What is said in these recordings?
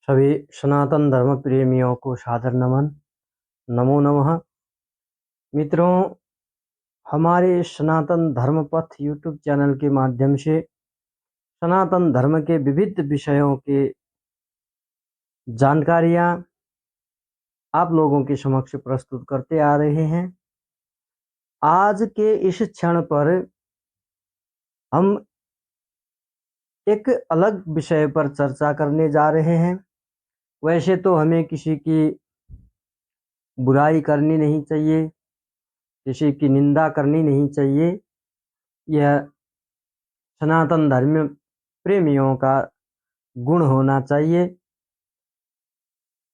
सभी सनातन धर्म प्रेमियों को सादर नमन। नमो नमः। मित्रों, हमारे सनातन धर्म पथ यूट्यूब चैनल के माध्यम से सनातन धर्म के विविध विषयों के जानकारियां आप लोगों के समक्ष प्रस्तुत करते आ रहे हैं। आज के इस क्षण पर हम एक अलग विषय पर चर्चा करने जा रहे हैं। वैसे तो हमें किसी की बुराई करनी नहीं चाहिए, किसी की निंदा करनी नहीं चाहिए। यह सनातन धर्म प्रेमियों का गुण होना चाहिए।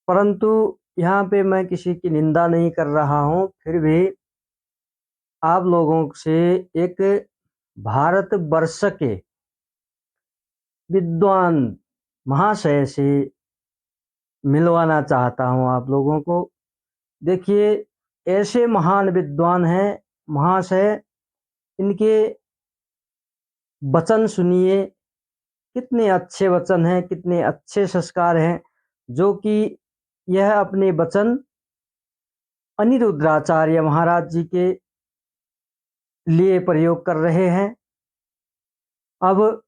परंतु यहाँ पे मैं किसी की निंदा नहीं कर रहा हूँ, फिर भी आप लोगों से एक भारत वर्ष के विद्वान महाशय से मिलवाना चाहता हूँ आप लोगों को। देखिए, ऐसे महान विद्वान हैं महाशय, इनके वचन सुनिए, कितने अच्छे वचन हैं, कितने अच्छे संस्कार हैं, जो कि यह अपने वचन अनिरुद्धाचार्य महाराज जी के लिए प्रयोग कर रहे हैं। अब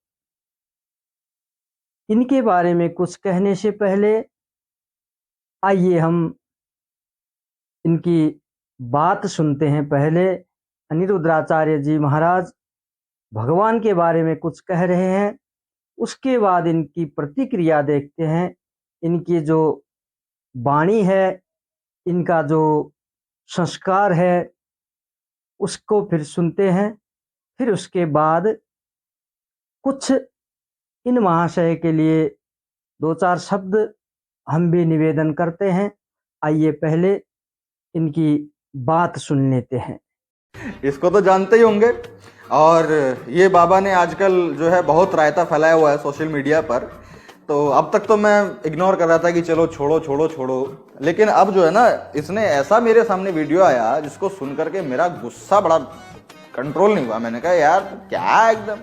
इनके बारे में कुछ कहने से पहले आइए हम इनकी बात सुनते हैं। पहले अनिरुद्धाचार्य जी महाराज भगवान के बारे में कुछ कह रहे हैं, उसके बाद इनकी प्रतिक्रिया देखते हैं। इनकी जो वाणी है, इनका जो संस्कार है, उसको फिर सुनते हैं। फिर उसके बाद कुछ इन महाशय के लिए दो चार शब्द हम भी निवेदन करते हैं। आइए पहले इनकी बात सुन लेते हैं। इसको तो जानते ही होंगे, और ये बाबा ने आजकल जो है बहुत रायता फैलाया हुआ है सोशल मीडिया पर। तो अब तक तो मैं इग्नोर कर रहा था कि चलो छोड़ो छोड़ो छोड़ो, लेकिन अब जो है ना, इसने ऐसा मेरे सामने वीडियो आया जिसको सुन करके मेरा गुस्सा बड़ा कंट्रोल नहीं हुआ। मैंने कहा यार क्या एकदम,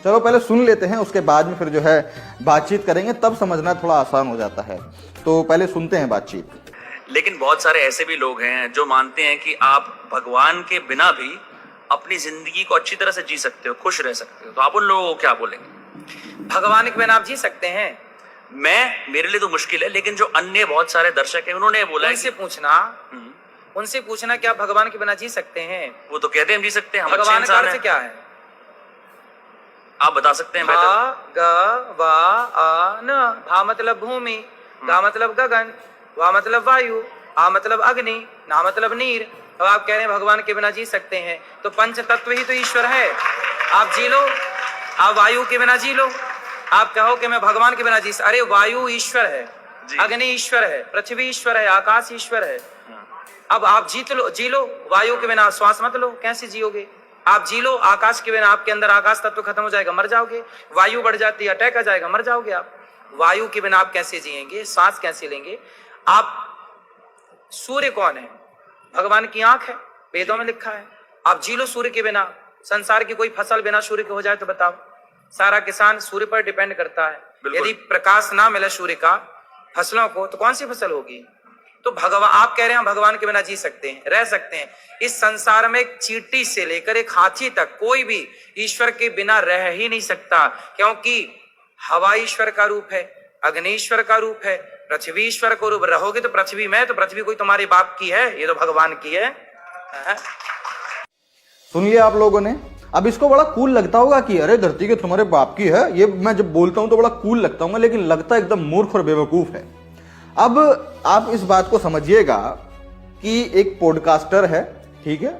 चलो पहले सुन लेते हैं, उसके बाद में फिर जो है बातचीत करेंगे, तब समझना थोड़ा आसान हो जाता है। तो पहले सुनते हैं बातचीत। लेकिन बहुत सारे ऐसे भी लोग हैं जो मानते हैं कि आप भगवान के बिना भी अपनी जिंदगी को अच्छी तरह से जी सकते हो, खुश रह सकते हो। तो आप उन लोगों को क्या बोलेंगे? भगवान के बिना आप जी सकते हैं? मेरे लिए तो मुश्किल है, लेकिन जो अन्य बहुत सारे दर्शक हैं उन्होंने बोला है उनसे पूछना क्या भगवान के बिना जी सकते हैं? वो तो कहते हैं हम जी सकते हैं, हम अच्छे भगवान का इंसान अर्थ हैं। क्या है? आप बता सकते हैं बेहतर। भा मतलब भूमि, गा मतलब गगन, वा मतलब वायु, आ मतलब अग्नि, ना मतलब नीर। अब आप कह रहे हैं भगवान के बिना जी सकते हैं, तो पंच तत्व ही तो ईश्वर है। आप जी लो, आप वायु के बिना जी लो, आप कहो कि मैं भगवान के बिना जी। अरे वायु ईश्वर है, अग्नि ईश्वर है, पृथ्वी ईश्वर है, आकाश ईश्वर है। अब आप जी लो, वायु के बिना श्वास मत लो, कैसे जियोगे? आप जी लो, आकाश के बिना आपके अंदर आकाश तत्व खत्म हो जाएगा, मर जाओगे। वायु बढ़ जाती है, अटैक आ जाएगा, मर जाओगे आप। वायु के बिना आप कैसे जिएंगे, सांस कैसे लेंगे आप? सूर्य कौन है? भगवान की आंख है, वेदों में लिखा है। आप जी लो सूर्य के बिना। संसार की कोई फसल बिना सूर्य के हो जाए तो बताओ। सारा किसान सूर्य पर डिपेंड करता है। यदि प्रकाश ना मिले सूर्य का फसलों को, तो कौन सी फसल होगी? तो भगवान, आप कह रहे हैं भगवान के बिना जी सकते हैं, रह सकते हैं। इस संसार में एक चींटी से लेकर एक हाथी तक कोई भी ईश्वर के बिना रह ही नहीं सकता, क्योंकि हवा ईश्वर का रूप है, अग्नि ईश्वर का रूप है, पृथ्वी ईश्वर का रूप। रहोगे तो पृथ्वी में, तो पृथ्वी कोई तुम्हारे बाप की है? ये तो भगवान की है। सुन लिया आप लोगों ने। अब इसको बड़ा कूल लगता होगा कि अरे धरती के तुम्हारे बाप की है। ये मैं जब बोलता हूं तो बड़ा कूल लगता हूं, लेकिन लगता एकदम मूर्ख और बेवकूफ है। अब आप इस बात को समझिएगा कि एक पॉडकास्टर है, ठीक है।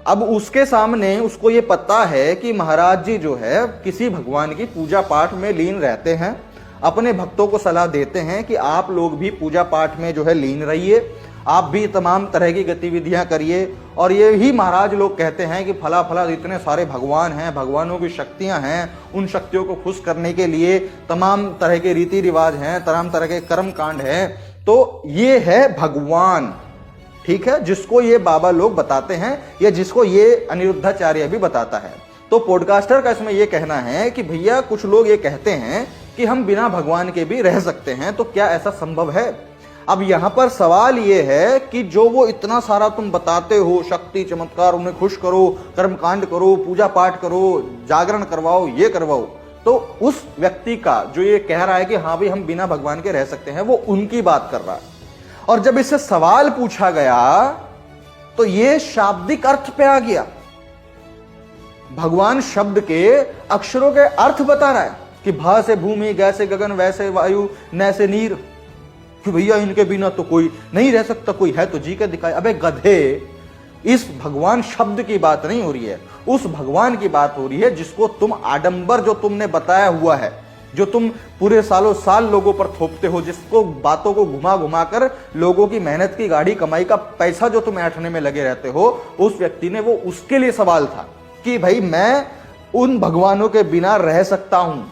अब उसके सामने उसको ये पता है कि महाराज जी जो है किसी भगवान की पूजा पाठ में लीन रहते हैं, अपने भक्तों को सलाह देते हैं कि आप लोग भी पूजा पाठ में जो है लीन रहिए, आप भी तमाम तरह की गतिविधियां करिए। और ये ही महाराज लोग कहते हैं कि फला फला इतने सारे भगवान हैं, भगवानों की शक्तियां हैं, उन शक्तियों को खुश करने के लिए तमाम तरह के रीति रिवाज हैं, तमाम तरह के कर्म कांड हैं। तो ये है भगवान, ठीक है, जिसको ये बाबा लोग बताते हैं, या जिसको ये अनिरुद्धाचार्य भी बताता है। तो पॉडकास्टर का इसमें यह कहना है कि भैया कुछ लोग ये कहते हैं कि हम बिना भगवान के भी रह सकते हैं, तो क्या ऐसा संभव है? अब यहां पर सवाल यह है कि जो वो इतना सारा तुम बताते हो, शक्ति चमत्कार, उन्हें खुश करो, कर्मकांड करो, पूजा पाठ करो, जागरण करवाओ, ये करवाओ, तो उस व्यक्ति का जो ये कह रहा है कि हाँ भाई हम बिना भगवान के रह सकते हैं, वो उनकी बात कर रहा है। और जब इससे सवाल पूछा गया तो ये शाब्दिक अर्थ पे आ गया। भगवान शब्द के अक्षरों के अर्थ बता रहा है कि भा से भूमि, ग से गगन, वैसे वायु, न से नीर, कि भैया इनके बिना तो कोई नहीं रह सकता, कोई है तो जी के दिखाए। अबे गधे, इस भगवान शब्द की बात नहीं हो रही है, उस भगवान की बात हो रही है जिसको तुम आडंबर जो तुमने बताया हुआ है, जो तुम पूरे सालों साल लोगों पर थोपते हो, जिसको बातों को घुमा घुमा कर लोगों की मेहनत की गाड़ी, कमाई का पैसा जो तुम ऐंठने में लगे रहते हो, उस व्यक्ति ने, वो उसके लिए सवाल था कि भाई मैं उन भगवानों के बिना रह सकता हूं,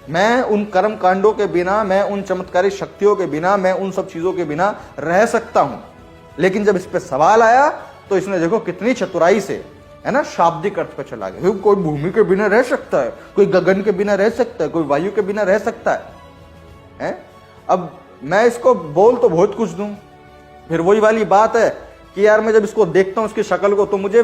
मैं उन कर्म कांडों के बिना, मैं उन चमत्कारी शक्तियों के बिना, मैं उन सब चीजों के बिना रह सकता हूं। लेकिन जब इस पे सवाल आया तो इसने देखो कितनी चतुराई से, है ना, शाब्दिक अर्थ पे चला गया। कोई भूमि के बिना रह सकता है, कोई गगन के बिना रह सकता है, कोई वायु के बिना रह सकता है? अब मैं इसको बोल तो बहुत कुछ दूं, फिर वही वाली बात है कि यार मैं जब इसको देखता हूं, इसकी शक्ल को, तो मुझे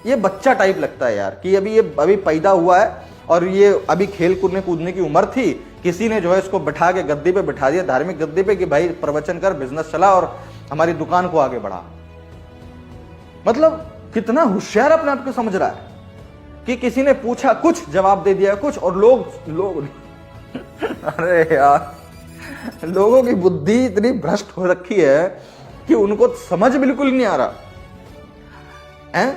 ये बच्चा टाइप लगता है यार, कि अभी पैदा हुआ है और ये अभी खेल कूदने की उम्र थी, किसी ने जो है इसको बैठा के गद्दी पे बैठा दिया, धार्मिक गद्दी पे, कि भाई प्रवचन कर, बिजनेस चला और हमारी दुकान को आगे बढ़ा। मतलब कितना होशियार अपने आप को समझ रहा है कि किसी ने पूछा कुछ, जवाब दे दिया कुछ, और लोग अरे यार, लोगों की बुद्धि इतनी भ्रष्ट हो रखी है कि उनको समझ बिल्कुल नहीं आ रहा है।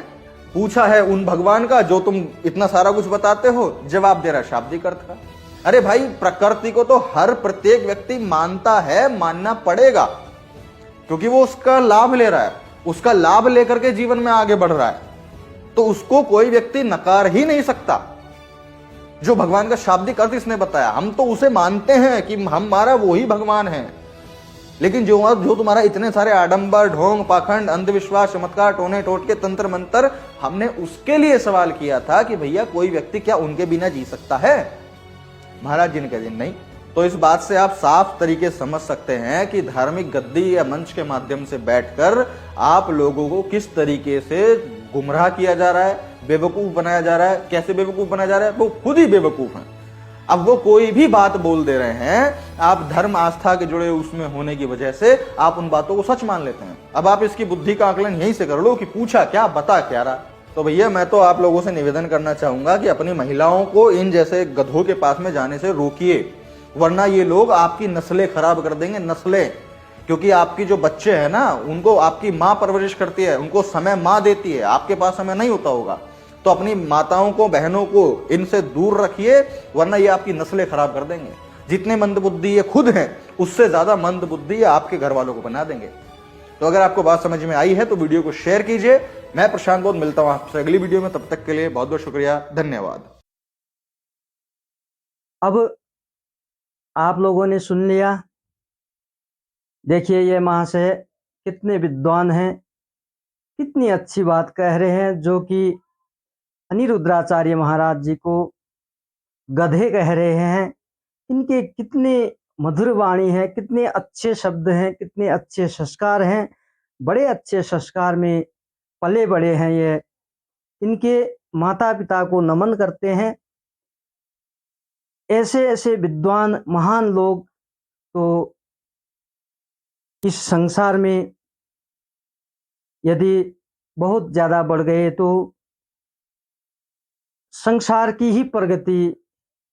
पूछा है उन भगवान का जो तुम इतना सारा कुछ बताते हो, जवाब दे रहा है शाब्दिक अर्थ का। अरे भाई, प्रकृति को तो हर प्रत्येक व्यक्ति मानता है, मानना पड़ेगा, क्योंकि वो उसका लाभ ले रहा है, उसका लाभ लेकर के जीवन में आगे बढ़ रहा है, तो उसको कोई व्यक्ति नकार ही नहीं सकता। जो भगवान का शाब्दिक अर्थ इसने बताया, हम तो उसे मानते हैं कि हमारा वो ही भगवान है। लेकिन जो तुम्हारा इतने सारे आडंबर, ढोंग, पाखंड, अंधविश्वास, चमत्कार, टोने टोटके, तंत्र मंत्र, हमने उसके लिए सवाल किया था कि भैया कोई व्यक्ति क्या उनके बिना जी सकता है? महाराज जी ने कह दिया नहीं। तो इस बात से आप साफ तरीके समझ सकते हैं कि धार्मिक गद्दी या मंच के माध्यम से बैठकर आप लोगों को किस तरीके से गुमराह किया जा रहा है, बेवकूफ बनाया जा रहा है। कैसे बेवकूफ बनाया जा रहा है? वो खुद ही बेवकूफ हैं। अब वो कोई भी बात बोल दे रहे हैं, आप धर्म आस्था के जुड़े उसमें होने की वजह से आप उन बातों को सच मान लेते हैं। अब आप इसकी बुद्धि का आकलन यहीं से कर लो कि पूछा क्या, बता क्या रहा। तो भैया मैं तो आप लोगों से निवेदन करना चाहूंगा कि अपनी महिलाओं को इन जैसे गधों के पास में जाने से रोकिए, वरना ये लोग आपकी नस्लें खराब कर देंगे, नस्लें। क्योंकि आपकी जो बच्चे हैं ना, उनको आपकी माँ परवरिश करती है, उनको समय माँ देती है, आपके पास समय नहीं होता होगा। तो अपनी माताओं को, बहनों को इनसे दूर रखिए, वरना ये आपकी नस्लें खराब कर देंगे। जितने मंदबुद्धि ये खुद हैं, उससे ज्यादा मंदबुद्धि ये आपके घर वालों को बना देंगे। तो अगर आपको बात समझ में आई है तो वीडियो को शेयर कीजिए। मैं प्रशांत बोध मिलता हूं आपसे अगली वीडियो में, तब तक के लिए बहुत बहुत शुक्रिया, धन्यवाद। अब आप लोगों ने सुन लिया। देखिए ये महाशय कितने विद्वान हैं, कितनी अच्छी बात कह रहे हैं, जो कि अनिरुद्राचार्य महाराज जी को गधे कह रहे हैं। इनके कितने मधुर वाणी है, कितने अच्छे शब्द हैं, कितने अच्छे संस्कार हैं, बड़े अच्छे संस्कार में पले बड़े हैं ये। इनके माता पिता को नमन करते हैं। ऐसे ऐसे विद्वान महान लोग तो इस संसार में यदि बहुत ज़्यादा बढ़ गए तो संसार की ही प्रगति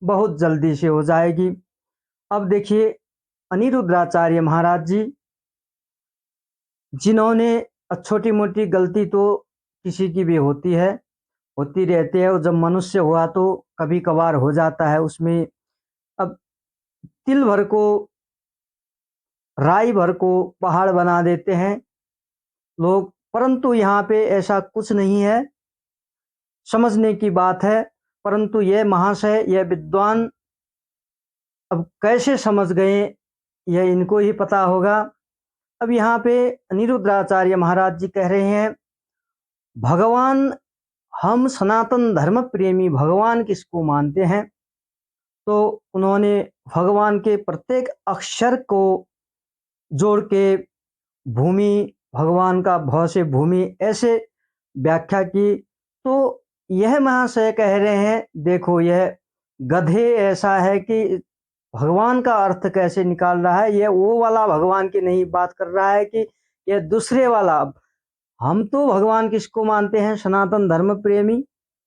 बहुत जल्दी से हो जाएगी। अब देखिए अनिरुद्राचार्य महाराज जी, जिन्होंने छोटी मोटी गलती तो किसी की भी होती है, होती रहती है, और जब मनुष्य हुआ तो कभी कभार हो जाता है उसमें। अब तिल भर को, राई भर को पहाड़ बना देते हैं लोग, परंतु यहाँ पे ऐसा कुछ नहीं है, समझने की बात है। परंतु यह महाशय, यह विद्वान अब कैसे समझ गए यह इनको ही पता होगा। अब यहाँ पे अनिरुद्राचार्य महाराज जी कह रहे हैं, भगवान, हम सनातन धर्म प्रेमी भगवान किसको मानते हैं? तो उन्होंने भगवान के प्रत्येक अक्षर को जोड़ के भूमि, भगवान का भ से भूमि ऐसे व्याख्या की। तो यह महाशय कह रहे हैं, देखो यह गधे ऐसा है कि भगवान का अर्थ कैसे निकाल रहा है, यह वो वाला भगवान की नहीं बात कर रहा है कि यह दूसरे वाला। हम तो भगवान किसको मानते हैं? सनातन धर्म प्रेमी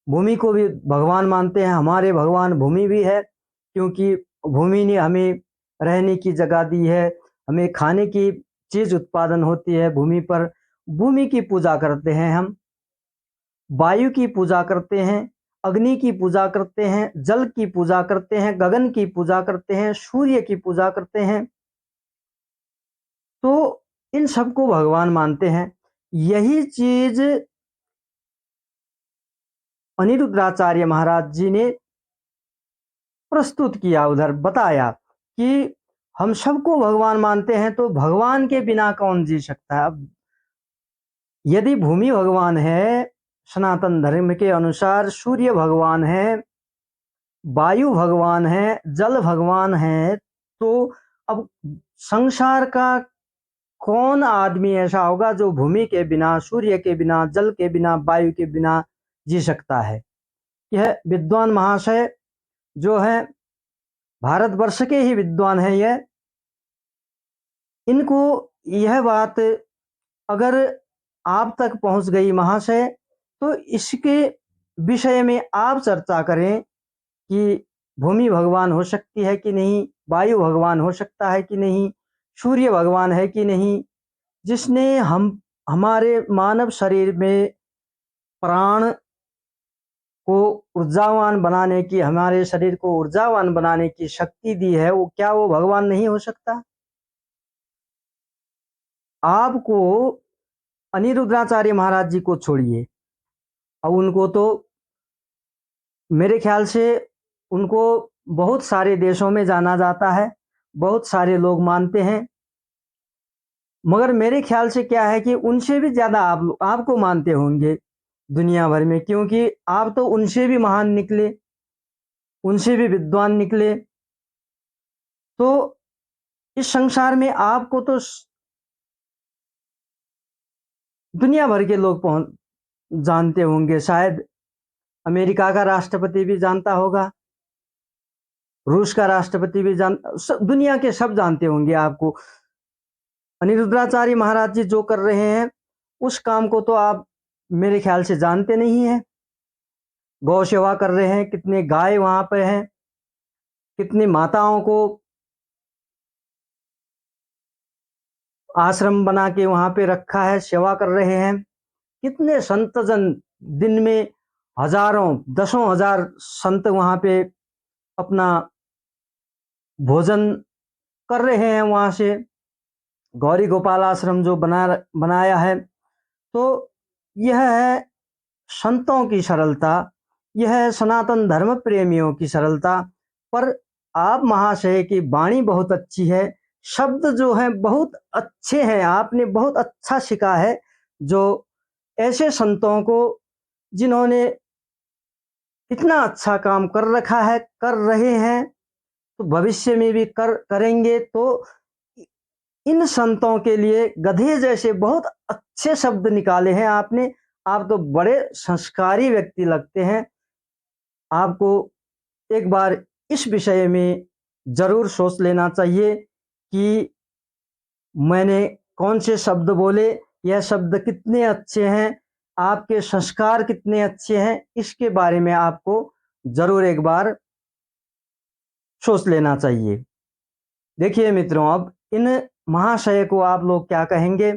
भूमि को भी भगवान मानते हैं। हमारे भगवान भूमि भी है, क्योंकि भूमि ने हमें रहने की जगह दी है, हमें खाने की चीज उत्पादन होती है भूमि पर। भूमि की पूजा करते हैं हम, वायु की पूजा करते हैं, अग्नि की पूजा करते हैं, जल की पूजा करते हैं, गगन की पूजा करते हैं, सूर्य की पूजा करते हैं। तो इन सबको भगवान मानते हैं। यही चीज अनिरुद्धाचार्य महाराज जी ने प्रस्तुत किया, उधर बताया कि हम सबको भगवान मानते हैं, तो भगवान के बिना कौन जी सकता है? अब यदि भूमि भगवान है, सनातन धर्म के अनुसार सूर्य भगवान है, वायु भगवान है, जल भगवान है, तो अब संसार का कौन आदमी ऐसा होगा जो भूमि के बिना, सूर्य के बिना, जल के बिना, वायु के बिना जी सकता है? यह विद्वान महाशय जो है भारतवर्ष के ही विद्वान है, इनको यह बात अगर आप तक पहुंच गई महाशय, तो इसके विषय में आप चर्चा करें कि भूमि भगवान हो सकती है कि नहीं, वायु भगवान हो सकता है कि नहीं, सूर्य भगवान है कि नहीं, जिसने हमारे मानव शरीर में प्राण को ऊर्जावान बनाने की, हमारे शरीर को ऊर्जावान बनाने की शक्ति दी है, वो क्या वो भगवान नहीं हो सकता? आपको अनिरुद्धाचार्य महाराज जी को छोड़िए, अब उनको तो मेरे ख्याल से उनको बहुत सारे देशों में जाना जाता है, बहुत सारे लोग मानते हैं, मगर मेरे ख्याल से क्या है कि उनसे भी ज्यादा आपको मानते होंगे दुनिया भर में, क्योंकि आप तो उनसे भी महान निकले, उनसे भी विद्वान निकले। तो इस संसार में आपको तो दुनिया भर के लोग जानते होंगे, शायद अमेरिका का राष्ट्रपति भी जानता होगा, रूस का राष्ट्रपति भी दुनिया के सब जानते होंगे आपको। अनिरुद्धाचार्य महाराज जी जो कर रहे हैं उस काम को तो आप मेरे ख्याल से जानते नहीं हैं। गौ सेवा कर रहे हैं, कितने गाय वहां पे हैं, कितनी माताओं को आश्रम बना के वहां पे रखा है, सेवा कर रहे हैं। कितने संत जन दिन में हजारों, दसों हजार संत वहां पे अपना भोजन कर रहे हैं वहां से। गौरी गोपाल आश्रम जो बनाया है, तो यह है संतों की सरलता, यह है सनातन धर्म प्रेमियों की सरलता। पर आप महाशय की वाणी बहुत अच्छी है, शब्द जो है बहुत अच्छे हैं, आपने बहुत अच्छा सीखा है, जो ऐसे संतों को जिन्होंने इतना अच्छा काम कर रखा है, कर रहे हैं, तो भविष्य में भी करेंगे। तो इन संतों के लिए गधे जैसे बहुत अच्छे शब्द निकाले हैं आपने। आप तो बड़े संस्कारी व्यक्ति लगते हैं। आपको एक बार इस विषय में जरूर सोच लेना चाहिए कि मैंने कौन से शब्द बोले, यह शब्द कितने अच्छे हैं, आपके संस्कार कितने अच्छे हैं, इसके बारे में आपको जरूर एक बार सोच लेना चाहिए। देखिए मित्रों, अब इन महाशय को आप लोग क्या कहेंगे?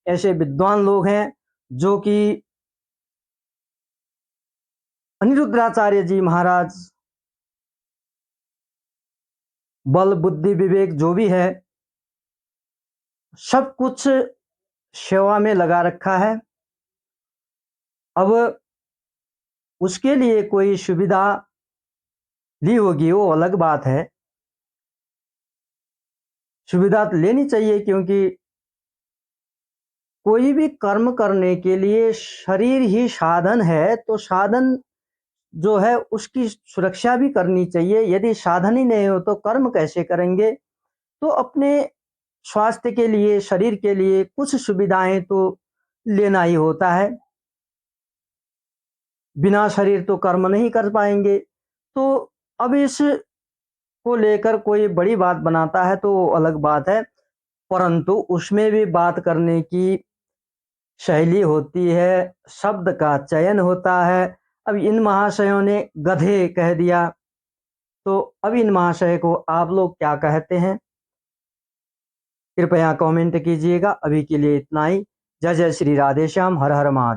ऐसे विद्वान लोग हैं जो कि अनिरुद्धाचार्य जी महाराज बल बुद्धि विवेक जो भी है सब कुछ सेवा में लगा रखा है। अब उसके लिए कोई सुविधा ली होगी वो अलग बात है, सुविधा तो लेनी चाहिए, क्योंकि कोई भी कर्म करने के लिए शरीर ही साधन है। तो साधन जो है उसकी सुरक्षा भी करनी चाहिए। यदि साधन ही नहीं हो तो कर्म कैसे करेंगे? तो अपने स्वास्थ्य के लिए, शरीर के लिए कुछ सुविधाएं तो लेना ही होता है। बिना शरीर तो कर्म नहीं कर पाएंगे। तो अब इस को लेकर कोई बड़ी बात बनाता है तो वो अलग बात है, परंतु उसमें भी बात करने की शैली होती है, शब्द का चयन होता है। अब इन महाशयों ने गधे कह दिया, तो अब इन महाशय को आप लोग क्या कहते हैं? कृपया कमेंट कीजिएगा। अभी के लिए इतना ही। जय जय श्री राधेश्याम, हर हर महादेव।